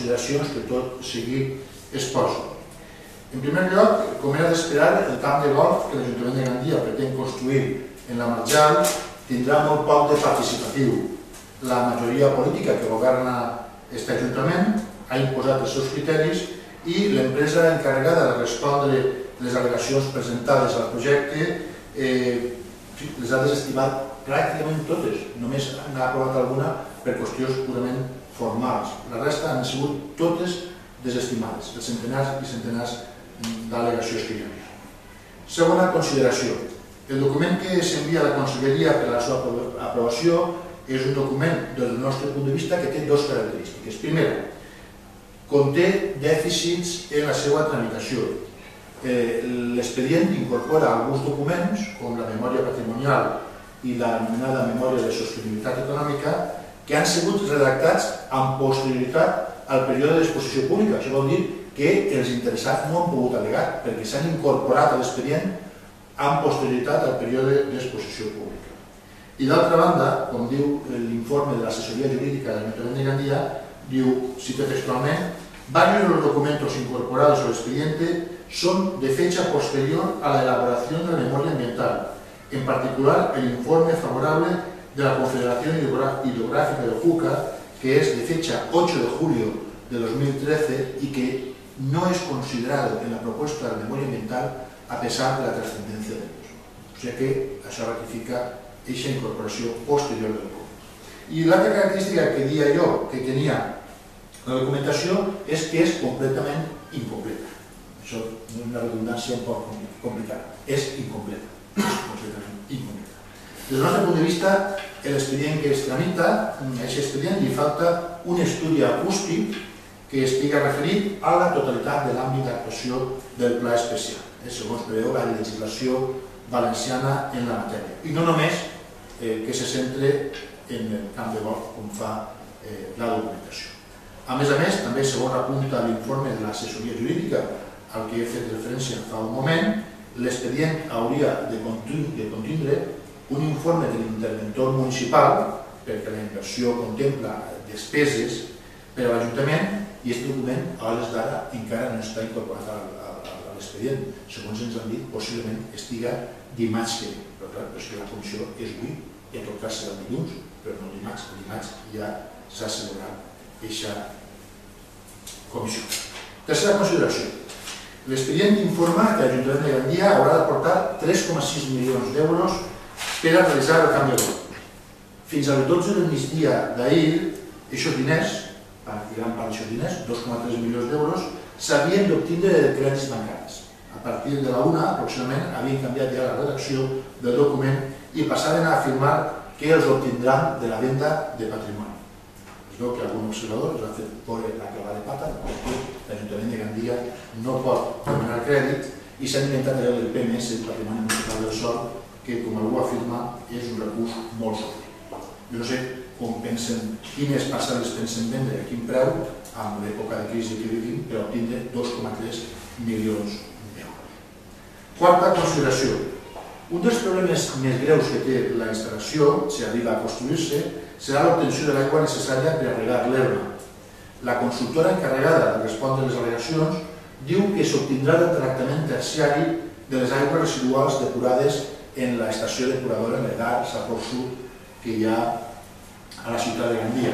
consideracions que tot seguit exposo. En primer lloc, com era d'esperar, el camp de golf que l'Ajuntament de Gandia pretén construir en la Marjal tindrà molt poc de participatiu. La majoria política que governa aquest Ajuntament ha imposat els seus criteris i l'empresa encarregada de respondre les al·legacions presentades al projecte les ha desestimat pràcticament totes, només n'ha aprovat alguna per qüestions purament formals. La resta han sigut totes desestimades, els centenars i centenars d'al·legacions que hi havia. Segona consideració. El document que s'envia a la Conselleria per a la seva aprovació és un document, des del nostre punt de vista, que té dues característiques. Primera, conté dèficits en la seva tramitació. L'expedient incorpora alguns documents, com la memòria patrimonial i l'anomenada memòria de sostenibilitat econòmica, que han sigut redactats amb posterioritat al període d'exposició pública. Això vol dir que els interessats no han pogut al·legar, perquè s'han incorporat a l'expedient amb posterioritat al període d'exposició pública. I d'altra banda, com diu l'informe de l'assessoria jurídica de l'Ajuntament de Gandia, diu, cita textualment, varios de los documentos incorporados al expediente son de fecha posterior a la elaboración de la memoria ambiental, en particular el informe favorable de la Confederación Hidrográfica de Ojuca, que es de fecha 8 de julio de 2013 y que no es considerado en la propuesta de la memoria ambiental a pesar de la trascendencia del mismo. O sea que això ratifica aquesta incorporació posterior del document. I l'altra característica que dia jo que tenia la documentació és que és completament incompleta. Això és una redundància un poc complicada. És incompleta. Completament incompleta. Des del nostre punt de vista, l'expedient que es tramita, a aquest expedient li falta un estudi acústic que estigui referit a la totalitat de l'àmbit d'actuació del pla especial, segons preveu la legislació valenciana en la matèria. I no només que se centre en el camp de golf, com fa la documentació. A més, també, segons apunta l'informe de l'assessoria jurídica al que he fet referència fa un moment, l'expedient hauria de contindre un informe de l'interventor municipal, perquè la inversió contempla despeses per a l'Ajuntament, i aquest document, a hores d'ara, encara no està incorporat a l'expedient. Segons ens han dit, possiblement estiga dimarts que ve. Però clar, és que la comissió és avui, i en tot cas serà dilluns, però no dimarts. Dimarts ja s'ha celebrat aquesta comissió. Tercera consideració. L'expedient informa que l'Ajuntament de Gandia haurà d'aportar 3,6 milions d'euros per a realitzar el canvi de golf. Fins al 12 del migdia d'ahir, aquests diners, gran part d'aixòs diners, 2,3 milions d'euros, s'havien d'obtindre de crèdits bancaris. A partir de la una, aproximadament, havien canviat ja la redacció del document i passaven a afirmar que els obtindran de la venda de patrimoni. Es veu que algun observador els ha fet veure la clavada de pata, perquè l'Ajuntament de Gandia no pot demanar crèdit i s'ha inventat allò del PMS, el Patrimoni Municipal del Sòl, que, com algú afirma, és un recurs molt sòlid. Jo no sé com pensen, quines parcel·les pensen vendre, a quin preu, amb l'època de crisi que vivim, per obtindre 2,3 milions d'euros. Quarta consideració. Un dels problemes més greus que té la instal·lació, si arriba a construir-se, serà l'obtenció de l'aigua necessària per a regar l'herba. La consultora encarregada de respondre les al·legacions diu que s'obtindrà del tractament terciari de les aigües residuals depurades en l'estació depuradora en l'Edar, Safor Sud, que hi ha a la ciutat de Gandia.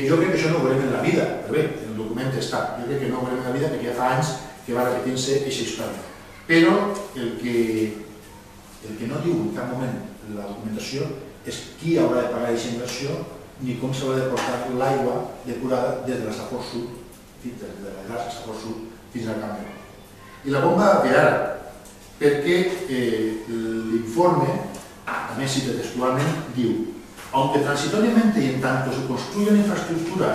Jo crec que això no ho veurem en la vida, però bé, el document està. Jo crec que no ho veurem en la vida perquè ja fa anys que va repetint-se aquesta història. Però el que no diu en cap moment la documentació és qui haurà de pagar aquesta inversió ni com s'haurà de portar l'aigua depurada des de la Safor Sud, des de l'Edar, Safor Sud, fins al camp de golf. I la bomba ve ara, perquè l'informe, a més cita textualment, diu: aunque transitoriamente y en tanto se construya una infraestructura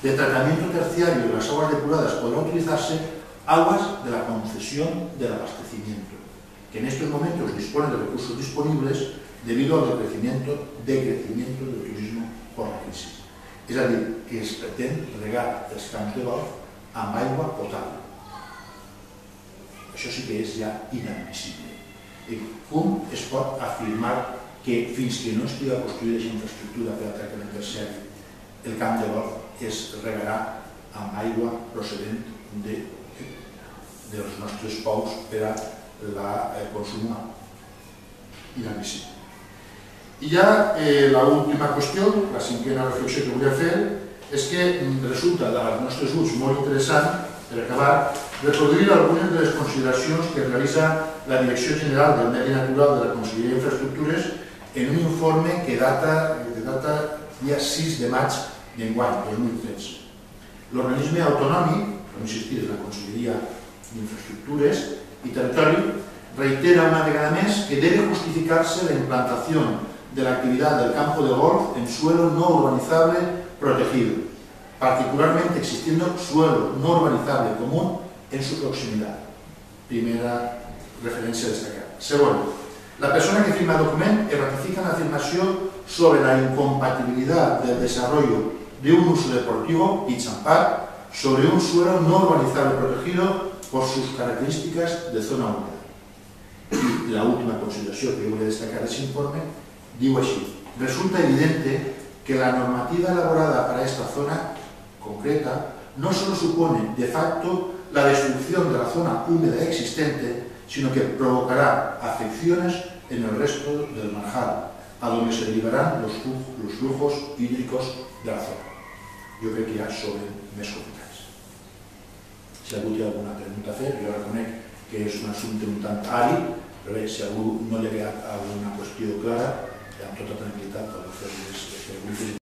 de tratamiento terciario de las aguas depuradas podrá utilizarse aguas de la concesión del abastecimiento, que en estos momentos dispone de recursos disponibles debido al decrecimiento del turismo por la crisis. És a dir, que es pretén regar els camps de golf amb aigua potable. Això sí que és ja inadmissible. Com es pot afirmar que fins que no estigui construïda aquesta infraestructura per al tractament terciari, el camp de golf es regarà amb aigua procedent dels nostres pous per a el consum humà i l'ambició. I ja l'última qüestió, la cinquena reflexió que volia fer, és que resulta dels nostres ulls molt interessant, per acabar, reproduir algunes de les consideracions que realitza la Direcció General del Medi Natural de la Conselleria d'Infraestructures en un informe que data dia 6 de maig d'enguany, 2013. L'organisme autonòmic, com insistir, és la Conselleria d'Infraestructures i Territori, reitera una vegada més que debe justificarse la implantación de la actividad del campo de golf en suelo no urbanizable protegido, particularmente existiendo suelo no urbanizable común en su proximidad. Primera referència destacada. Segona, la persona que firma el document ratifica la afirmación sobre la incompatibilidad del desarrollo de un uso deportivo y champar sobre un suelo no urbanizable protegido por sus características de zona húmeda. Y la última consideración que yo voy a destacar de ese informe digo así: resulta evidente que la normativa elaborada para esta zona concreta no solo supone de facto la destrucción de la zona húmeda existente, sino que provocará afecciones en el resto del marjal, a donde se derivarán los flujos hídricos de la zona. Jo crec que ja són més complicats. Si algú té alguna pregunta a fer, jo reconec que és un assumpte un tant àrid, però bé, si algú no li ha quedat alguna qüestió clara, amb tota tranquil·litat pot fer les preguntes.